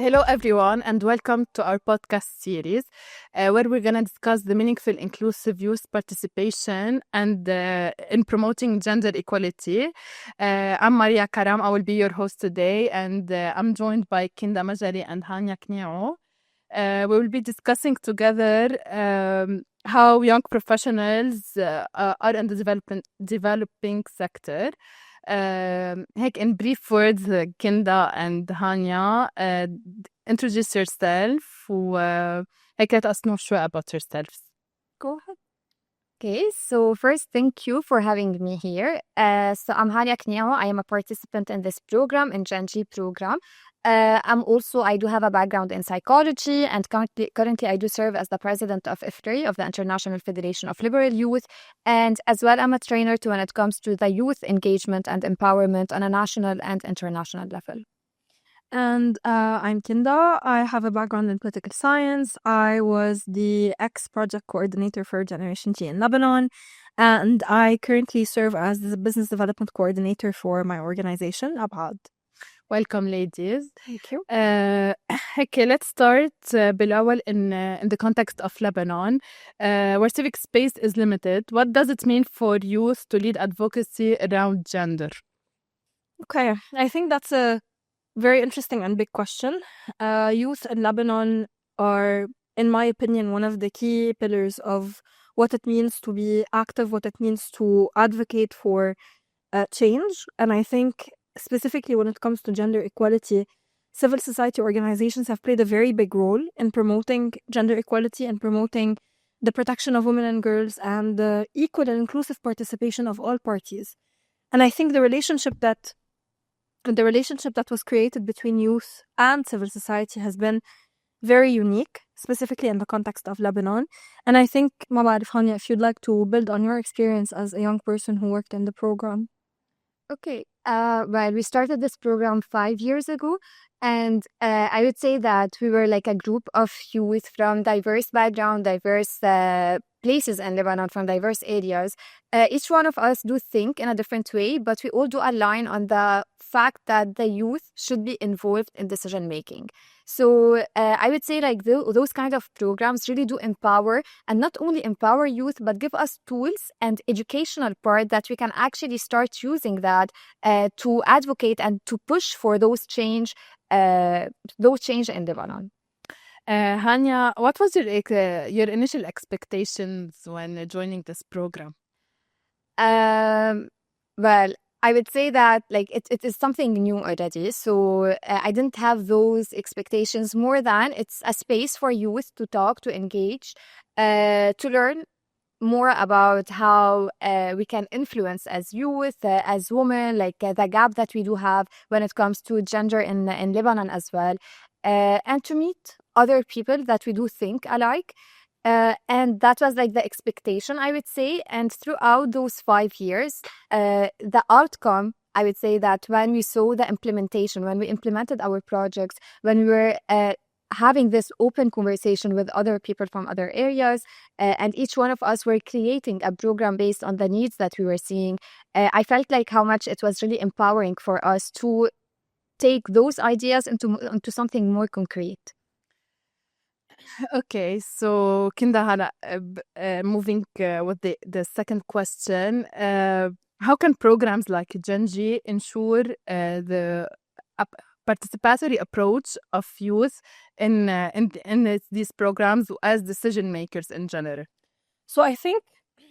Hello, everyone, and welcome to our podcast series where we're going to discuss the meaningful, inclusive youth participation and in promoting gender equality. I'm Maria Karam. I will be your host today, and I'm joined by Kinda Majari and Hanya Knio. We will be discussing together how young professionals are in the developing sector. هيك in brief words Kinda and Hanya introduce yourself وهيك let us know شوي about yourselves. Go ahead. Okay, so first, thank you for having me here. So I'm Hania Kneo. I am a participant in this program, in Gen program. I do have a background in psychology, and currently I do serve as the president of IFTRI, of the International Federation of Liberal Youth, and as well I'm a trainer when it comes to the youth engagement and empowerment on a national and international level. And I'm Kinda. I have a background in political science. I was the ex-project coordinator for Generation T in Lebanon, and I currently serve as the business development coordinator for my organization, Abad. Welcome, ladies. Thank you. Okay, let's start بالأول in the context of Lebanon, where civic space is limited. What does it mean for youth to lead advocacy around gender? Okay, I think that's a very interesting and big question. Youth in Lebanon are, in my opinion, one of the key pillars of what it means to be active, what it means to advocate for change. And I think specifically when it comes to gender equality, civil society organizations have played a very big role in promoting gender equality and promoting the protection of women and girls and the equal and inclusive participation of all parties. And I think the relationship that was created between youth and civil society has been very unique, specifically in the context of Lebanon. And I think, ما بعرف Hania, if you'd like to build on your experience as a young person who worked in the program. Okay. Well, we started this program 5 years ago, and I would say that we were like a group of youth from diverse background, diverse places in Lebanon, from diverse areas. Each one of us do think in a different way, but we all do align on the fact that the youth should be involved in decision making. So I would say like those kind of programs really do empower, and not only empower youth, but give us tools and educational part that we can actually start using that to advocate and to push for those change in Lebanon. Hanya, what was your initial expectations when joining this program? Well, I would say that like it is something new already. So I didn't have those expectations more than it's a space for youth to talk, to engage, to learn more about how we can influence as youth, as women, like the gap that we do have when it comes to gender in Lebanon as well, and to meet other people that we do think alike. And that was like the expectation, I would say. And throughout those 5 years, the outcome, I would say that when we saw the implementation, when we implemented our projects, when we were having this open conversation with other people from other areas, and each one of us were creating a program based on the needs that we were seeing, I felt like how much it was really empowering for us to take those ideas into something more concrete. Okay, so Kinda Hana, moving with the second question, how can programs like Genji ensure the participatory approach of youth in these programs as decision makers in general? So I think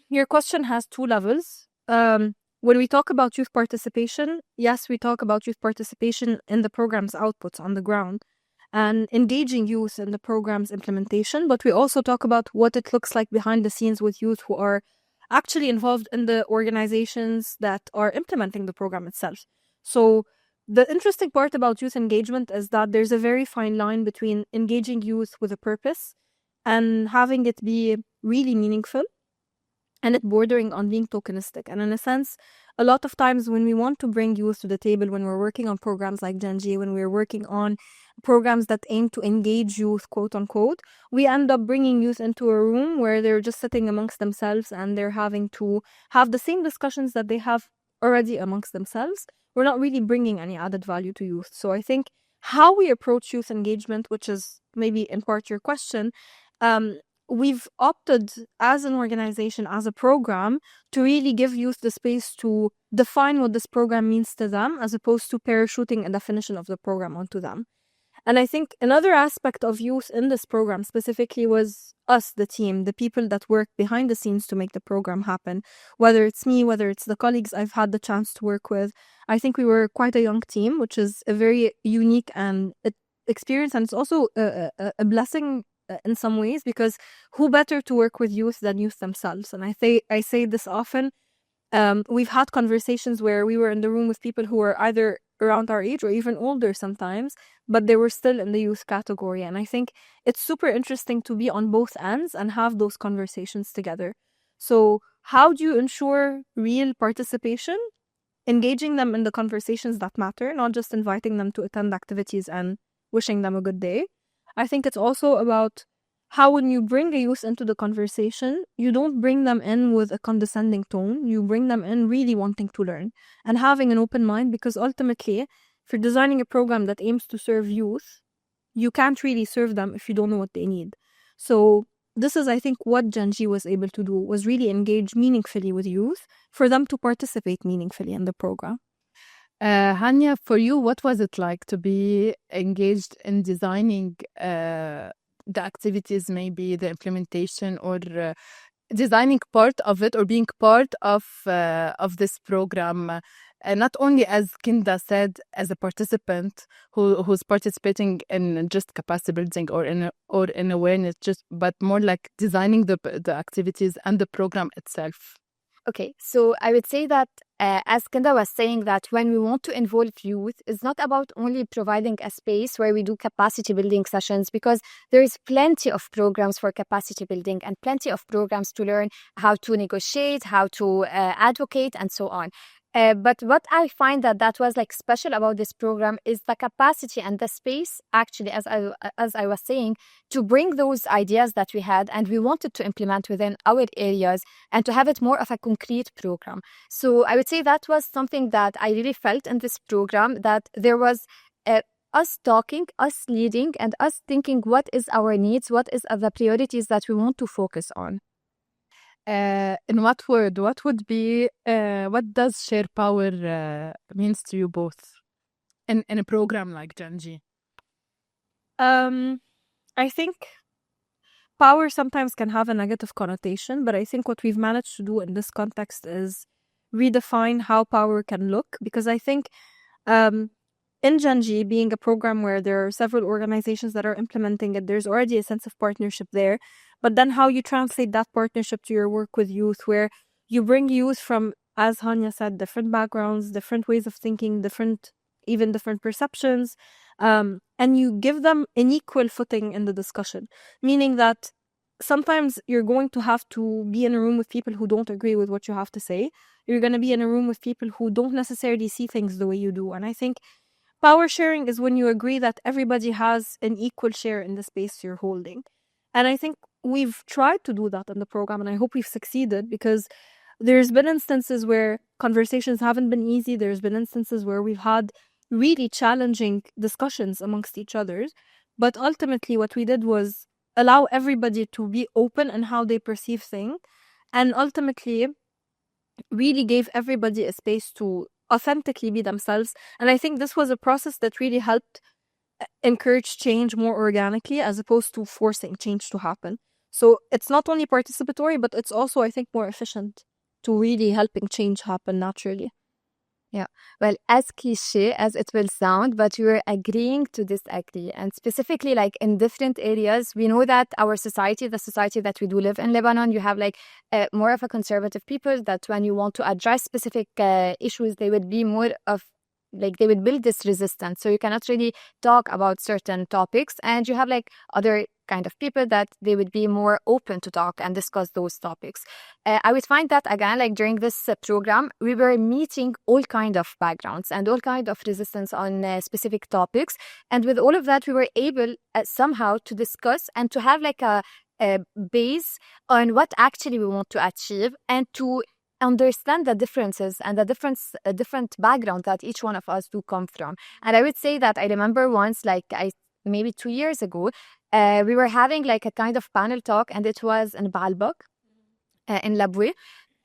your question has two levels. When we talk about youth participation, yes, we talk about youth participation in the program's outputs on the ground and engaging youth in the program's implementation, but we also talk about what it looks like behind the scenes with youth who are actually involved in the organizations that are implementing the program itself. So the interesting part about youth engagement is that there's a very fine line between engaging youth with a purpose and having it be really meaningful, and it bordering on being tokenistic. And in a sense, a lot of times when we want to bring youth to the table, when we're working on programs like Genji, when we're working on programs that aim to engage youth, quote unquote, we end up bringing youth into a room where they're just sitting amongst themselves and they're having to have the same discussions that they have already amongst themselves. We're not really bringing any added value to youth. So I think how we approach youth engagement, which is maybe in part your question, we've opted as an organization, as a program, to really give youth the space to define what this program means to them, as opposed to parachuting a definition of the program onto them. And I think another aspect of youth in this program specifically was us, the team, the people that work behind the scenes to make the program happen. Whether it's me, whether it's the colleagues I've had the chance to work with. I think we were quite a young team, which is a very unique and experience. And it's also a blessing in some ways, because who better to work with youth than youth themselves? And I say this often. We've had conversations where we were in the room with people who were either around our age or even older sometimes, but they were still in the youth category. And I think it's super interesting to be on both ends and have those conversations together. So how do you ensure real participation? Engaging them in the conversations that matter, not just inviting them to attend activities and wishing them a good day. I think it's also about how, when you bring a youth into the conversation, you don't bring them in with a condescending tone. You bring them in really wanting to learn and having an open mind, because ultimately, if you're designing a program that aims to serve youth, you can't really serve them if you don't know what they need. So this is, I think, what Gen G was able to do, was really engage meaningfully with youth for them to participate meaningfully in the program. Hania, for you, what was it like to be engaged in designing the activities, maybe the implementation, or designing part of it, or being part of this program? Not only, as Kinda said, as a participant who's participating in just capacity building or in awareness, but more like designing the activities and the program itself. Okay, so I would say that as Kinda was saying, that when we want to involve youth, it's not about only providing a space where we do capacity building sessions, because there is plenty of programs for capacity building and plenty of programs to learn how to negotiate, how to advocate, and so on. But what I find that was like special about this program is the capacity and the space, actually, as I was saying, to bring those ideas that we had and we wanted to implement within our areas and to have it more of a concrete program. So I would say that was something that I really felt in this program, that there was us talking, us leading, and us thinking what is our needs, what is the priorities that we want to focus on. In what word, what would be, what does share power means to you both in a program like Gen G? I think power sometimes can have a negative connotation, but I think what we've managed to do in this context is redefine how power can look, because I think in Gen G, being a program where there are several organizations that are implementing it, there's already a sense of partnership there. But then how you translate that partnership to your work with youth, where you bring youth from, as Hania said, different backgrounds, different ways of thinking, different perceptions, and you give them an equal footing in the discussion, meaning that sometimes you're going to have to be in a room with people who don't agree with what you have to say. You're going to be in a room with people who don't necessarily see things the way you do. And I think power sharing is when you agree that everybody has an equal share in the space you're holding. And I think we've tried to do that in the program, and I hope we've succeeded, because there's been instances where conversations haven't been easy. There's been instances where we've had really challenging discussions amongst each other. But ultimately, what we did was allow everybody to be open in how they perceive things, and ultimately really gave everybody a space to authentically be themselves. And I think this was a process that really helped encourage change more organically, as opposed to forcing change to happen. So it's not only participatory, but it's also, I think, more efficient to really helping change happen naturally. Yeah, well, as cliche as it will sound, but we were agreeing to disagree. And specifically, like in different areas, we know that our society, the society that we do live in Lebanon, you have like more of a conservative people, that when you want to address specific issues, they would be more of like, they would build this resistance. So you cannot really talk about certain topics. And you have like other kind of people that they would be more open to talk and discuss those topics. I would find that, again, like during this program, we were meeting all kind of backgrounds and all kind of resistance on specific topics. And with all of that, we were able somehow to discuss and to have like a base on what actually we want to achieve, and to understand the differences and the different background that each one of us do come from. And I would say that I remember once, like maybe 2 years ago, we were having like a kind of panel talk, and it was in Baalbek, in Laboué.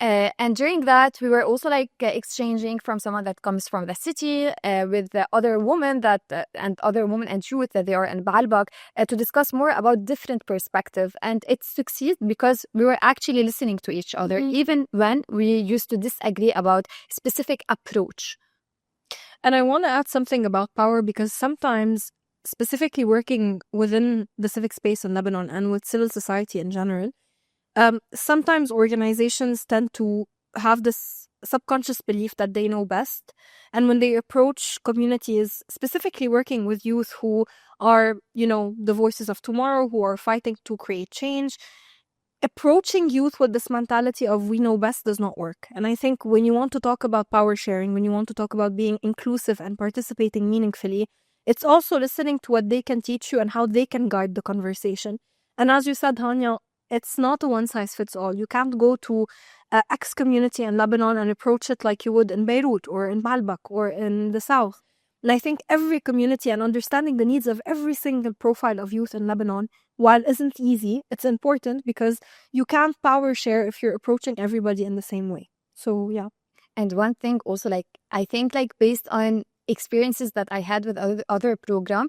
And during that, we were also like exchanging from someone that comes from the city with the other women and youth that they are in Baalbek to discuss more about different perspective. And it succeeded because we were actually listening to each other, even when we used to disagree about specific approach. And I want to add something about power, because sometimes, specifically working within the civic space in Lebanon and with civil society in general, sometimes organizations tend to have this subconscious belief that they know best. And when they approach communities, specifically working with youth who are, the voices of tomorrow, who are fighting to create change, approaching youth with this mentality of we know best does not work. And I think when you want to talk about power sharing, when you want to talk about being inclusive and participating meaningfully, it's also listening to what they can teach you and how they can guide the conversation. And as you said, Hanya, it's not a one-size-fits-all. You can't go to X community in Lebanon and approach it like you would in Beirut or in Baalbek or in the south. And I think every community and understanding the needs of every single profile of youth in Lebanon, while isn't easy, it's important because you can't power share if you're approaching everybody in the same way. So, yeah. And one thing also, like, I think like based on experiences that I had with other program,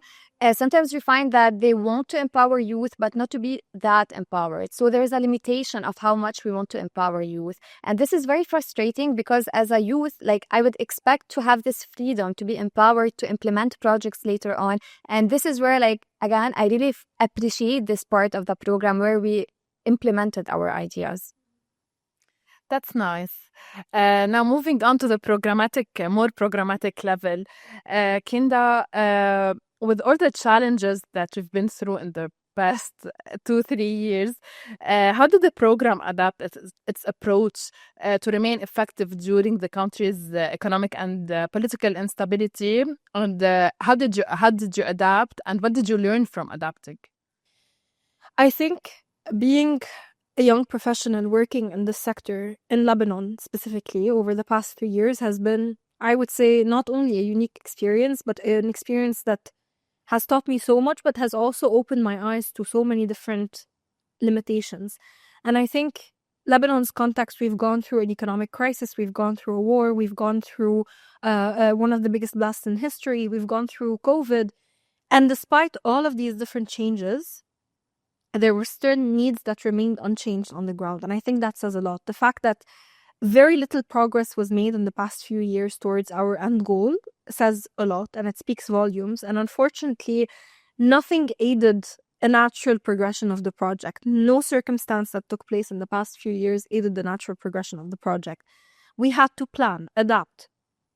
sometimes we find that they want to empower youth, but not to be that empowered. So there is a limitation of how much we want to empower youth. And this is very frustrating because as a youth, like I would expect to have this freedom to be empowered to implement projects later on. And this is where, like, again, I really appreciate this part of the program where we implemented our ideas. That's nice. Now moving on to the more programmatic level. Kinda, with all the challenges that we've been through in the past 2-3 years, how did the program adapt its approach to remain effective during the country's economic and political instability? And how did you adapt, and what did you learn from adapting? I think being a young professional working in this sector in Lebanon specifically over the past 3 years has been, I would say, not only a unique experience, but an experience that has taught me so much, but has also opened my eyes to so many different limitations. And I think Lebanon's context, we've gone through an economic crisis, we've gone through a war, we've gone through one of the biggest blasts in history, we've gone through COVID. And despite all of these different changes, there were certain needs that remained unchanged on the ground. And I think that says a lot. The fact that very little progress was made in the past few years towards our end goal says a lot, and it speaks volumes. And unfortunately, nothing aided a natural progression of the project. No circumstance that took place in the past few years aided the natural progression of the project. We had to plan, adapt,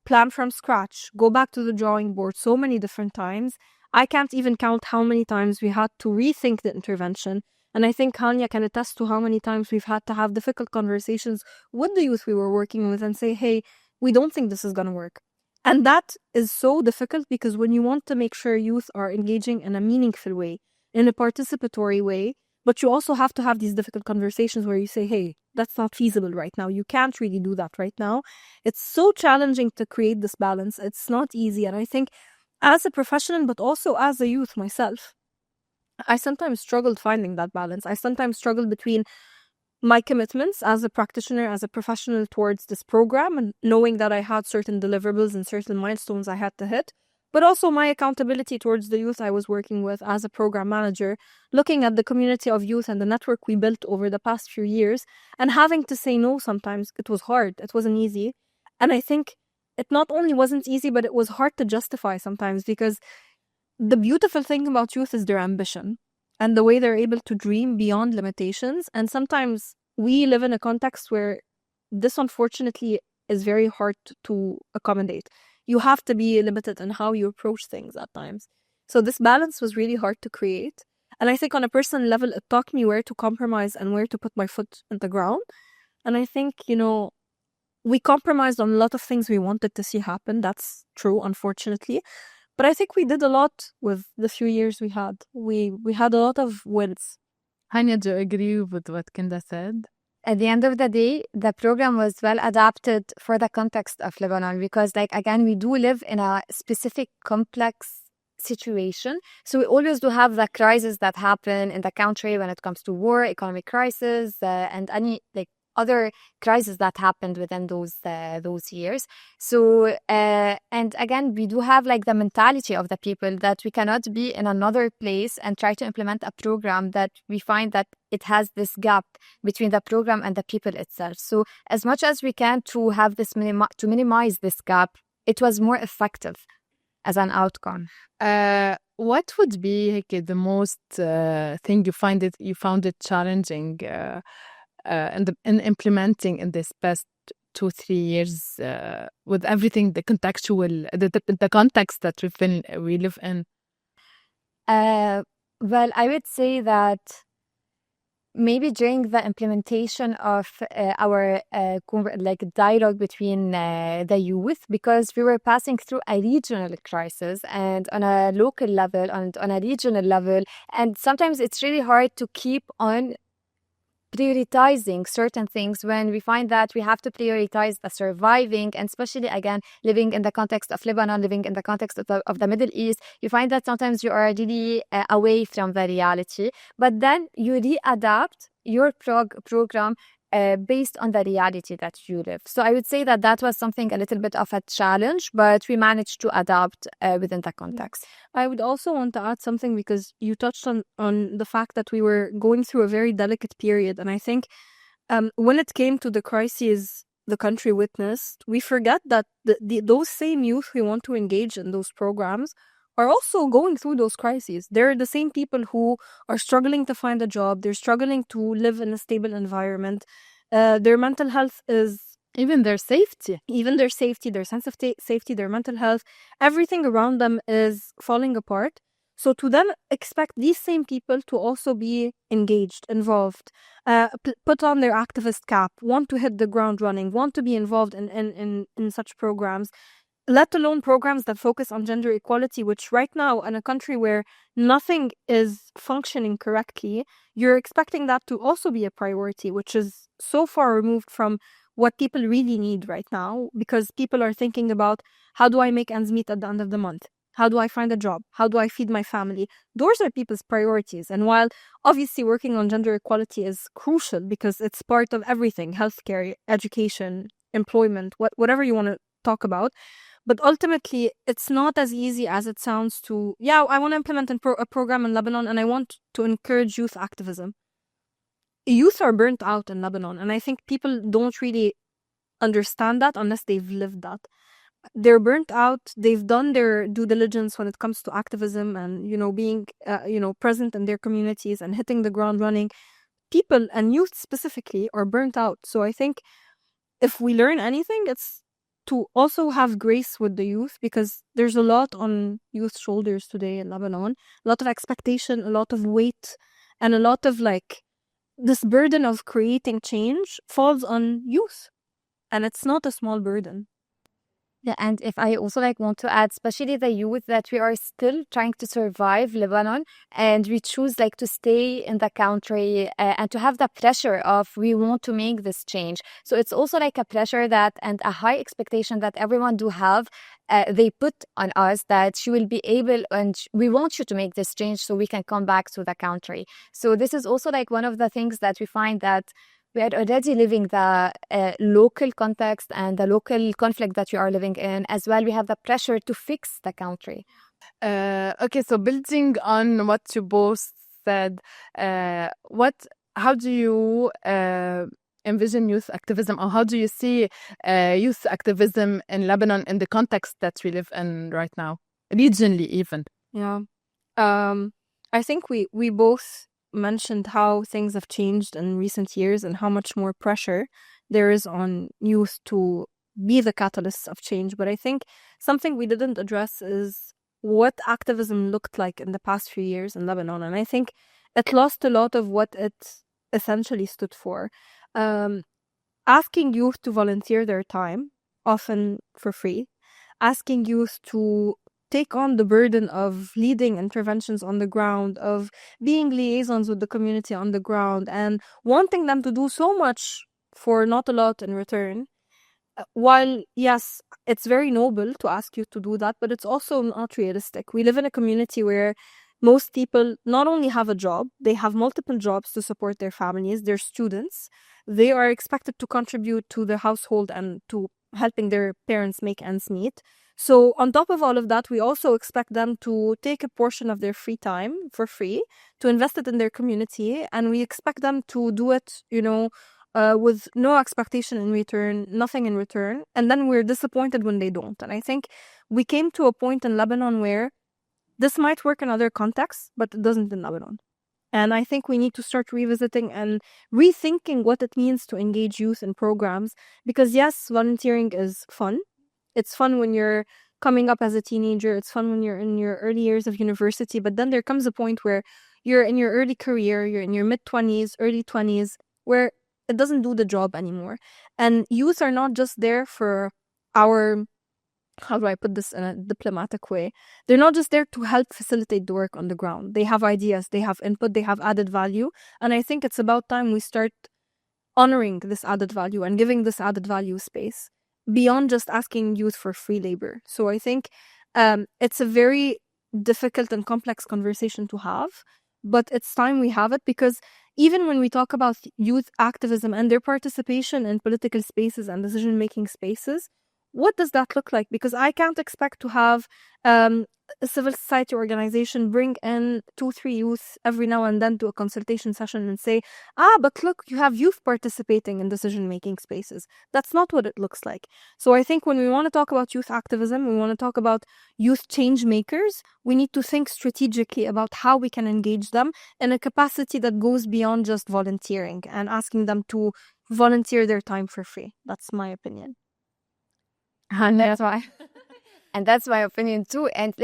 plan from scratch, go back to the drawing board so many different times. I can't even count how many times we had to rethink the intervention. And I think Hanya can attest to how many times we've had to have difficult conversations with the youth we were working with and say, hey, we don't think this is going to work. And that is so difficult because when you want to make sure youth are engaging in a meaningful way, in a participatory way, but you also have to have these difficult conversations where you say, hey, that's not feasible right now. You can't really do that right now. It's so challenging to create this balance. It's not easy. And I think as a professional, but also as a youth myself, I sometimes struggled finding that balance. I sometimes struggled between my commitments as a practitioner, as a professional towards this program, and knowing that I had certain deliverables and certain milestones I had to hit, but also my accountability towards the youth I was working with as a program manager, looking at the community of youth and the network we built over the past few years, and having to say no sometimes. It was hard. It wasn't easy. And I think it not only wasn't easy, but it was hard to justify sometimes because the beautiful thing about youth is their ambition and the way they're able to dream beyond limitations. And sometimes we live in a context where this, unfortunately, is very hard to accommodate. You have to be limited in how you approach things at times. So this balance was really hard to create. And I think on a personal level, it taught me where to compromise and where to put my foot on the ground. And I think, we compromised on a lot of things we wanted to see happen. That's true, unfortunately. But I think we did a lot with the few years we had. We had a lot of wins. Hanya, do you agree with what Kinda said? At the end of the day, the program was well adapted for the context of Lebanon because, like, again, we do live in a specific complex situation. So we always do have the crises that happen in the country when it comes to war, economic crisis, and any like other crises that happened within those years. So and again, we do have like the mentality of the people that we cannot be in another place and try to implement a program that we find that it has this gap between the program and the people itself. So as much as we can to have this to minimize this gap, it was more effective as an outcome. What would be like, the most thing you found it challenging in implementing in this past 2-3 years with everything the contextual the context that we live in? Well, I would say that maybe during the implementation of our like dialogue between the youth, because we were passing through a regional crisis and on a local level and on a regional level, and sometimes it's really hard to keep on prioritizing certain things when we find that we have to prioritize the surviving, and especially again living in the context of Lebanon, living in the context of the Middle East, you find that sometimes you are really away from the reality, but then you readapt your program based on the reality that you live. So I would say that that was something a little bit of a challenge, but we managed to adapt within the context. I would also want to add something because you touched on the fact that we were going through a very delicate period. And I think when it came to the crises the country witnessed, we forget that those same youth we want to engage in those programs are also going through those crises. They're the same people who are struggling to find a job. They're struggling to live in a stable environment. Their mental health is... Even their safety, their sense of safety, their mental health, everything around them is falling apart. So to then expect these same people to also be engaged, involved, put on their activist cap, want to hit the ground running, want to be involved in such programs, let alone programs that focus on gender equality, which right now in a country where nothing is functioning correctly, you're expecting that to also be a priority, which is so far removed from what people really need right now, because people are thinking about, how do I make ends meet at the end of the month? How do I find a job? How do I feed my family? Those are people's priorities. And while obviously working on gender equality is crucial because it's part of everything, healthcare, education, employment, whatever you want to talk about, but ultimately, it's not as easy as it sounds to, I want to implement a program in Lebanon and I want to encourage youth activism. Youth are burnt out in Lebanon, and I think people don't really understand that unless they've lived that. They're burnt out. They've done their due diligence when it comes to activism and, being, present in their communities and hitting the ground running. People, and youth specifically, are burnt out. So I think if we learn anything, it's to also have grace with the youth, because there's a lot on youth shoulders today in Lebanon, a lot of expectation, a lot of weight, and a lot of this burden of creating change falls on youth, and it's not a small burden. Yeah, and if I also want to add, especially the youth, that we are still trying to survive Lebanon, and we choose to stay in the country and to have the pressure of we want to make this change. So it's also a pressure that and a high expectation that everyone do have. They put on us that you will be able, and we want you to make this change so we can come back to the country. So this is also one of the things that we find that we are already living the local context and the local conflict that we are living in. As well, we have the pressure to fix the country. Okay, so building on what you both said, how do you envision youth activism, or how do you see youth activism in Lebanon in the context that we live in right now, regionally even? Yeah, I think we both mentioned how things have changed in recent years and how much more pressure there is on youth to be the catalysts of change. But I think something we didn't address is what activism looked like in the past few years in Lebanon. And I think it lost a lot of what it essentially stood for. Asking youth to volunteer their time, often for free, asking youth to take on the burden of leading interventions on the ground, of being liaisons with the community on the ground, and wanting them to do so much for not a lot in return. While, yes, it's very noble to ask you to do that, but it's also not realistic. We live in a community where most people not only have a job, they have multiple jobs to support their families, they're students, they are expected to contribute to the household and to helping their parents make ends meet. So on top of all of that, we also expect them to take a portion of their free time for free, to invest it in their community, and we expect them to do it, with no expectation in return, nothing in return, and then we're disappointed when they don't. And I think we came to a point in Lebanon where this might work in other contexts, but it doesn't in Lebanon. And I think we need to start revisiting and rethinking what it means to engage youth in programs. Because yes, volunteering is fun. It's fun when you're coming up as a teenager. It's fun when you're in your early years of university. But then there comes a point where you're in your early career, you're in your mid-20s, early 20s, where it doesn't do the job anymore. And youth are not just there for our, how do I put this in a diplomatic way? They're not just there to help facilitate the work on the ground. They have ideas, they have input, they have added value. And I think it's about time we start honoring this added value and giving this added value space beyond just asking youth for free labor. So I think it's a very difficult and complex conversation to have, but it's time we have it, because even when we talk about youth activism and their participation in political spaces and decision-making spaces, what does that look like? Because I can't expect to have a civil society organization bring in 2-3 youth every now and then to a consultation session and say, but look, you have youth participating in decision-making spaces. That's not what it looks like. So I think when we want to talk about youth activism, we want to talk about youth change makers, we need to think strategically about how we can engage them in a capacity that goes beyond just volunteering and asking them to volunteer their time for free. That's my opinion. And that's why. And that's my opinion too. And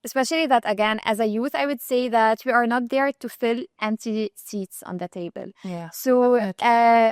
especially that, again, as a youth, I would say that we are not there to fill empty seats on the table. Yeah. So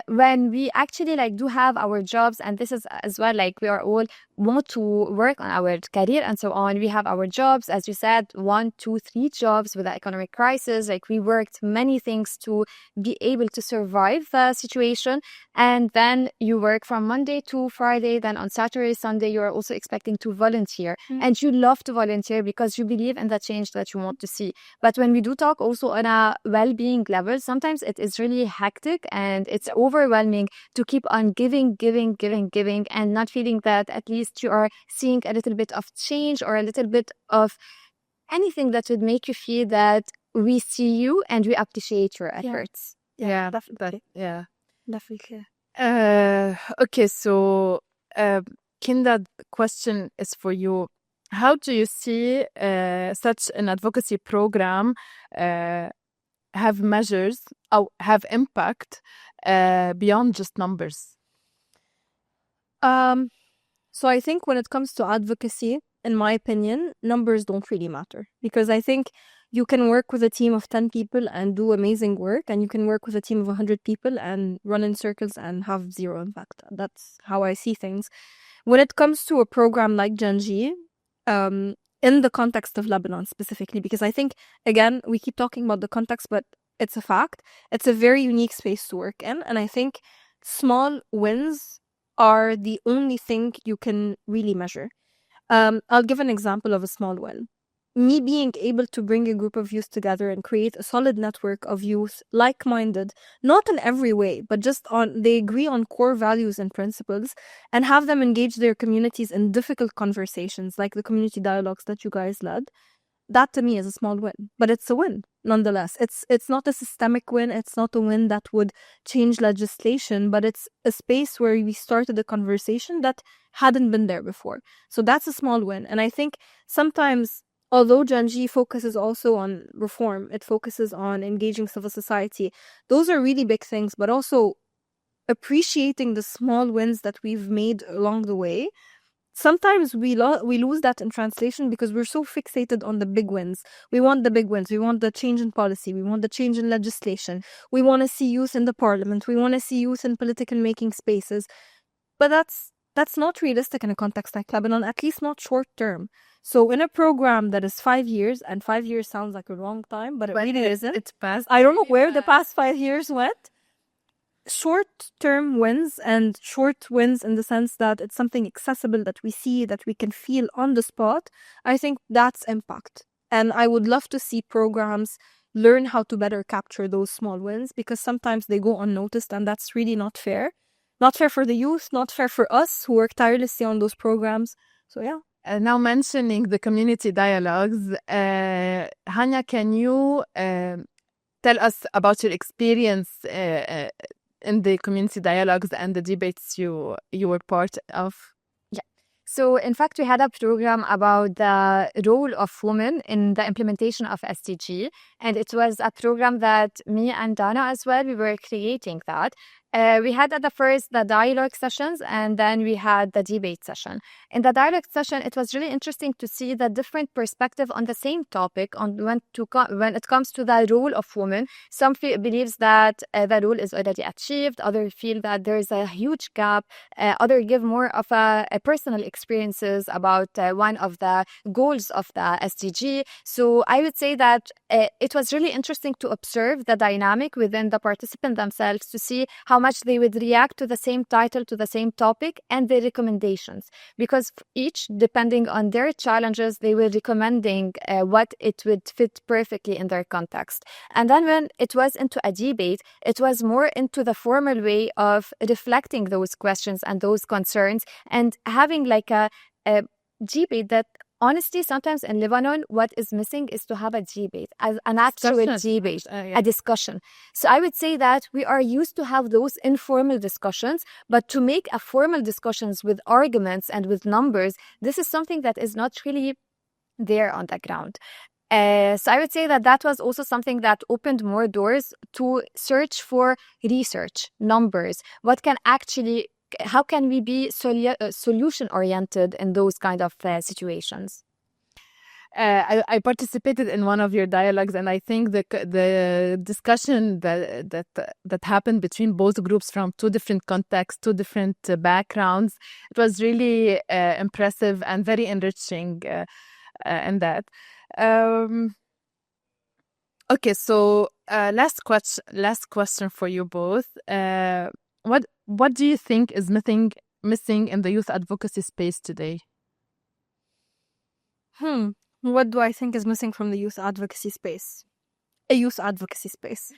when we actually do have our jobs, and this is as well, we are all want to work on our career and so on. We have our jobs, as you said, 1, 2, 3 jobs with the economic crisis. We worked many things to be able to survive the situation. And then you work from Monday to Friday. Then on Saturday, Sunday, you are also expecting to volunteer. And you love to volunteer because you believe in the change that you want to see. But when we do talk also on a well-being level, sometimes it is really hectic and it's overwhelming to keep on giving, and not feeling that at least you are seeing a little bit of change or a little bit of anything that would make you feel that we see you and we appreciate your efforts. Yeah, definitely. Definitely. Okay, so Kinda, the question is for you. How do you see such an advocacy program have measures or have impact beyond just numbers? So I think when it comes to advocacy, in my opinion, numbers don't really matter, because I think you can work with a team of 10 people and do amazing work, and you can work with a team of 100 people and run in circles and have zero impact. That's how I see things. When it comes to a program like Janji, in the context of Lebanon specifically, because I think, again, we keep talking about the context, but it's a fact. It's a very unique space to work in, and I think small wins are the only thing you can really measure. I'll give an example of a small win. Me being able to bring a group of youth together and create a solid network of youth, like-minded, not in every way, but just they agree on core values and principles, and have them engage their communities in difficult conversations, like the community dialogues that you guys led. That to me is a small win, but it's a win nonetheless. It's not a systemic win. It's not a win that would change legislation, but it's a space where we started a conversation that hadn't been there before. So that's a small win. And I think sometimes, although Janji focuses also on reform, it focuses on engaging civil society. Those are really big things, but also appreciating the small wins that we've made along the way. Sometimes we lose that in translation because we're so fixated on the big wins. We want the big wins. We want the change in policy. We want the change in legislation. We want to see youth in the parliament. We want to see youth in political making spaces. But that's not realistic in a context like Lebanon, at least not short term. So in a program that is 5 years, and 5 years sounds like a long time, but it really isn't. It's past. I don't know where the past 5 years went. Short-term wins, and short wins in the sense that it's something accessible that we see, that we can feel on the spot. I think that's impact. And I would love to see programs learn how to better capture those small wins, because sometimes they go unnoticed, and that's really not fair. Not fair for the youth, not fair for us who work tirelessly on those programs. So yeah. Now mentioning the community dialogues, Hanya, can you tell us about your experience in the community dialogues and the debates you were part of? So, in fact, we had a program about the role of women in the implementation of SDG. And it was a program that me and Dana as well, we were creating that. We had at the first the dialogue sessions, and then we had the debate session. In the dialogue session, it was really interesting to see the different perspective on the same topic on when it comes to the role of women. Some believes that the role is already achieved. Others feel that there is a huge gap. Others give more of a personal experiences about one of the goals of the SDG. So I would say that it was really interesting to observe the dynamic within the participants themselves, to see how much they would react to the same title, to the same topic, and their recommendations. Because each, depending on their challenges, they were recommending what it would fit perfectly in their context. And then when it was into a debate, it was more into the formal way of reflecting those questions and those concerns, and having like a debate that, honestly, sometimes in Lebanon, what is missing is to have a debate, as an actual debate, a discussion. So I would say that we are used to have those informal discussions, but to make a formal discussions with arguments and with numbers, this is something that is not really there on the ground. So I would say that that was also something that opened more doors to search for research, numbers, how can we be solution-oriented in those kind of situations? I participated in one of your dialogues, and I think the discussion that happened between both groups from two different contexts, two different backgrounds, it was really impressive and very enriching in that. Okay, so last question for you both. What do you think is missing in the youth advocacy space today? What do I think is missing from the youth advocacy space? A youth advocacy space.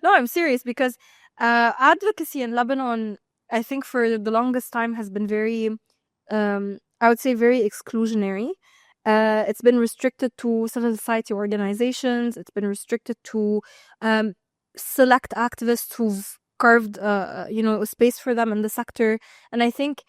No, I'm serious, because advocacy in Lebanon, I think for the longest time has been very, I would say, very exclusionary. It's been restricted to civil society organizations. It's been restricted to select activists who've carved a space for them in the sector. And I think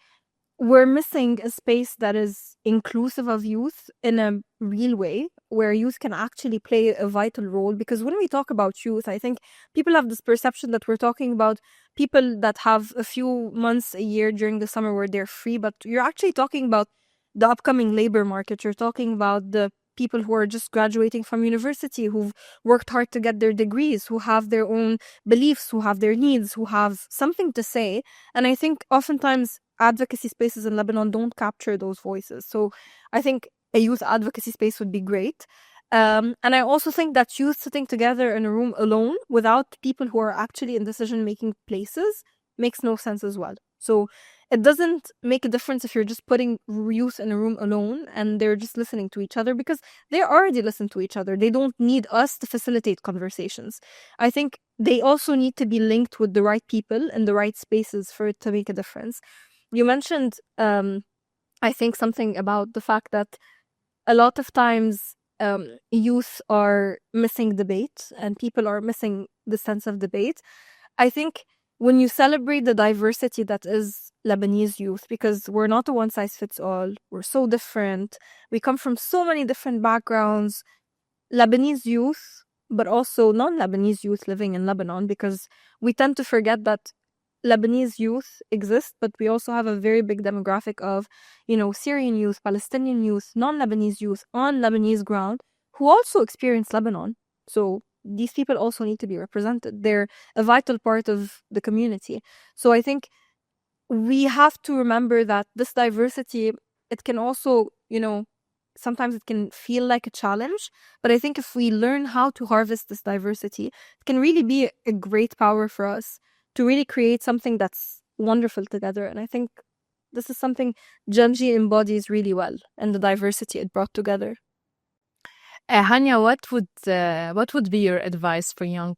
we're missing a space that is inclusive of youth in a real way, where youth can actually play a vital role. Because when we talk about youth, I think people have this perception that we're talking about people that have a few months a year during the summer where they're free, but you're actually talking about the upcoming labor market. You're talking about the people who are just graduating from university, who've worked hard to get their degrees, who have their own beliefs, who have their needs, who have something to say. And I think oftentimes advocacy spaces in Lebanon don't capture those voices. So I think a youth advocacy space would be great. And I also think that youth sitting together in a room alone without people who are actually in decision-making places makes no sense as well. So it doesn't make a difference if you're just putting youth in a room alone and they're just listening to each other, because they already listen to each other. They don't need us to facilitate conversations. I think they also need to be linked with the right people in the right spaces for it to make a difference. You mentioned, I think, something about the fact that a lot of times youth are missing debate and people are missing the sense of debate. I think when you celebrate the diversity that is Lebanese youth, because we're not a one-size-fits-all, we're so different, we come from so many different backgrounds, Lebanese youth, but also non-Lebanese youth living in Lebanon, because we tend to forget that Lebanese youth exist, but we also have a very big demographic of, Syrian youth, Palestinian youth, non-Lebanese youth on Lebanese ground who also experience Lebanon. So these people also need to be represented. They're a vital part of the community. So I think we have to remember that this diversity, it can also, sometimes it can feel like a challenge. But I think if we learn how to harvest this diversity, it can really be a great power for us to really create something that's wonderful together. And I think this is something Genji embodies really well, and the diversity it brought together. Hanya, what would be your advice for young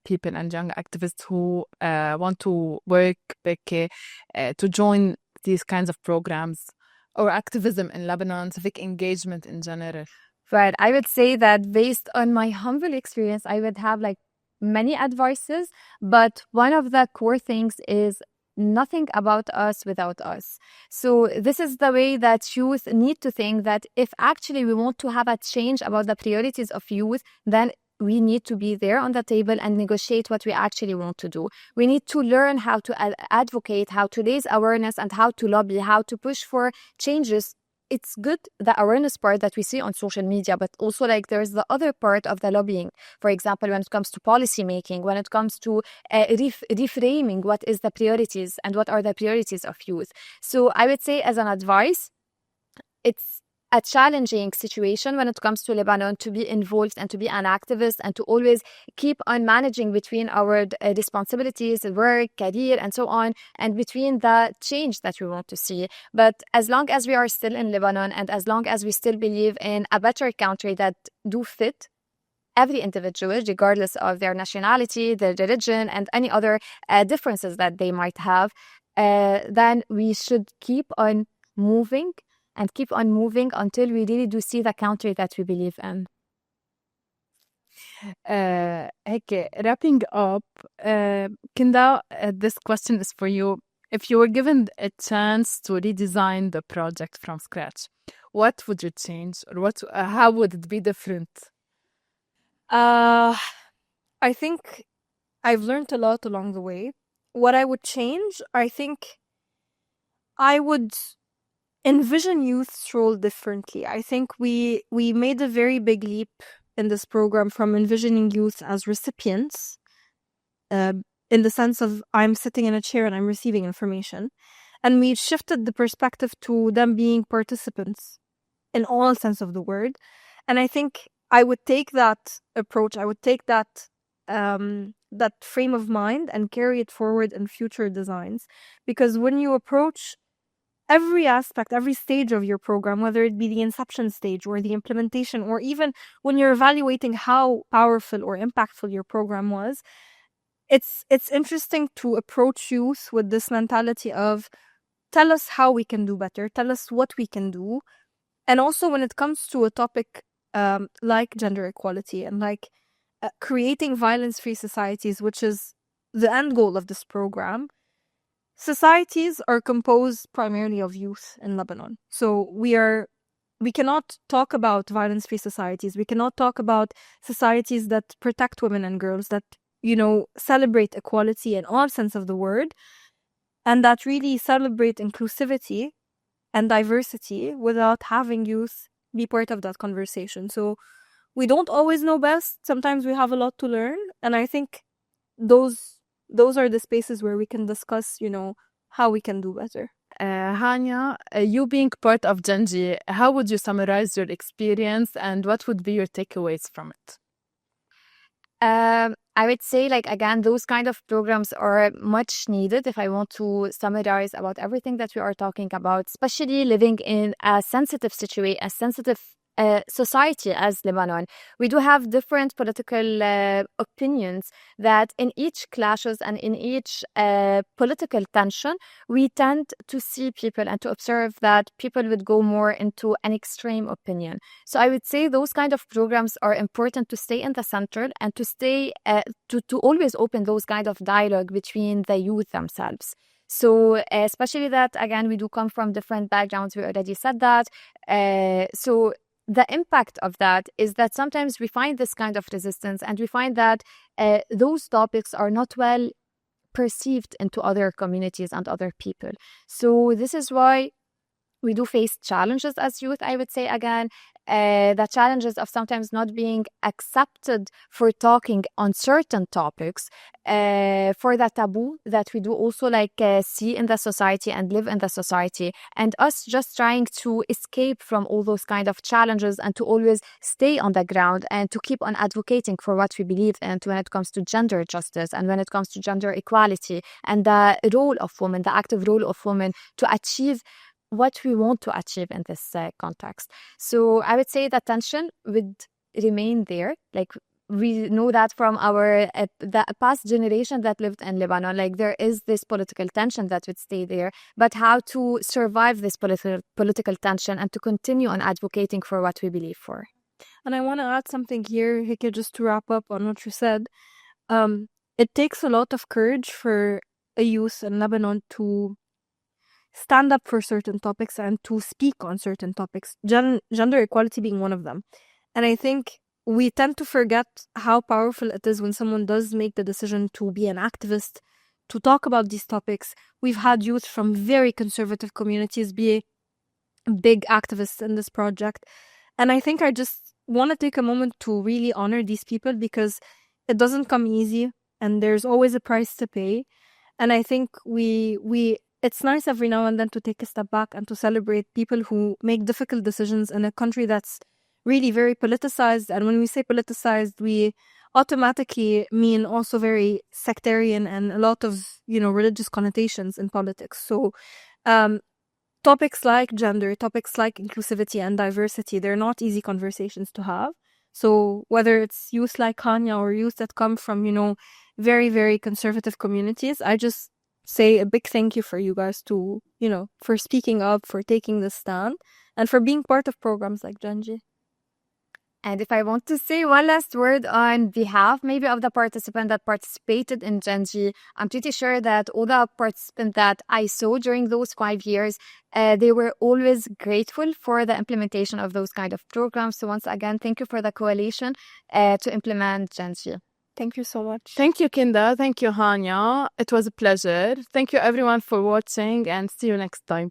people and young activists who want to work to join these kinds of programs or activism in Lebanon, civic engagement in general? Right. I would say that based on my humble experience, I would have like many advices, but one of the core things is nothing about us without us. So this is the way that youth need to think, that if actually we want to have a change about the priorities of youth, then we need to be there on the table and negotiate what we actually want to do. We need to learn how to advocate, how to raise awareness, and how to lobby, how to push for changes. It's good, the awareness part that we see on social media, but also like there's the other part of the lobbying. For example, when it comes to policy making, when it comes to reframing what is the priorities and what are the priorities of youth. So I would say, as an advice, it's a challenging situation when it comes to Lebanon to be involved and to be an activist and to always keep on managing between our responsibilities, work, career, and so on, and between the change that we want to see. But as long as we are still in Lebanon, and as long as we still believe in a better country that do fit every individual, regardless of their nationality, their religion, and any other differences that they might have, then we should keep on moving and keep on moving until we really do see the country that we believe in. هيك wrapping up, Kinda, this question is for you. If you were given a chance to redesign the project from scratch, what would you change, or how would it be different? I think I've learned a lot along the way. What I would change, I think I would envision youth's role differently. I think we made a very big leap in this program from envisioning youth as recipients, in the sense of I'm sitting in a chair and I'm receiving information. And we shifted the perspective to them being participants in all sense of the word. And I think I would take that approach, I would take that frame of mind and carry it forward in future designs. Because when you approach every aspect, every stage of your program, whether it be the inception stage or the implementation, or even when you're evaluating how powerful or impactful your program was, it's interesting to approach youth with this mentality of, tell us how we can do better, tell us what we can do. And also when it comes to a topic like gender equality and like creating violence-free societies, which is the end goal of this program, societies are composed primarily of youth in Lebanon. So we cannot talk about violence-free societies. We cannot talk about societies that protect women and girls, that, celebrate equality in all sense of the word, and that really celebrate inclusivity and diversity without having youth be part of that conversation. So we don't always know best. Sometimes we have a lot to learn. And I think those are the spaces where we can discuss, how we can do better. Hanya, you being part of Genji, how would you summarize your experience and what would be your takeaways from it? I would say, again, those kind of programs are much needed if I want to summarize about everything that we are talking about, especially living in a sensitive situation, a sensitive society as Lebanon. We do have different political opinions that in each clashes and in each political tension, we tend to see people and to observe that people would go more into an extreme opinion. So I would say those kind of programs are important to stay in the center and to stay to always open those kind of dialogue between the youth themselves. So especially that, again, we do come from different backgrounds. We already said that. So the impact of that is that sometimes we find this kind of resistance and we find that those topics are not well perceived into other communities and other people. So this is why we do face challenges as youth, I would say again. The challenges of sometimes not being accepted for talking on certain topics, for the taboo that we do also see in the society and live in the society, and us just trying to escape from all those kind of challenges and to always stay on the ground and to keep on advocating for what we believe in when it comes to gender justice and when it comes to gender equality and the role of women, the active role of women to achieve what we want to achieve in this context. So I would say the tension would remain there. Like, we know that from our the past generation that lived in Lebanon, like there is this political tension that would stay there, but how to survive this political tension and to continue on advocating for what we believe for. And I want to add something here, Hike, just to wrap up on what you said. It takes a lot of courage for a youth in Lebanon to stand up for certain topics and to speak on certain topics, gender equality being one of them. And I think we tend to forget how powerful it is when someone does make the decision to be an activist, to talk about these topics. We've had youth from very conservative communities be big activists in this project. And I think I just want to take a moment to really honor these people, because it doesn't come easy and there's always a price to pay. And I think it's nice every now and then to take a step back and to celebrate people who make difficult decisions in a country that's really very politicized. And when we say politicized, we automatically mean also very sectarian and a lot of, religious connotations in politics. So topics like gender, topics like inclusivity and diversity, they're not easy conversations to have. So whether it's youth like Hanya or youth that come from, very, very conservative communities, I just say a big thank you for you guys to, for speaking up, for taking this stand, and for being part of programs like Genji. And if I want to say one last word on behalf maybe of the participant that participated in Genji, I'm pretty sure that all the participants that I saw during those 5 years, they were always grateful for the implementation of those kind of programs. So once again, thank you for the coalition to implement Genji. Thank you so much. Thank you, Kinda. Thank you, Hanya. It was a pleasure. Thank you, everyone, for watching, and see you next time.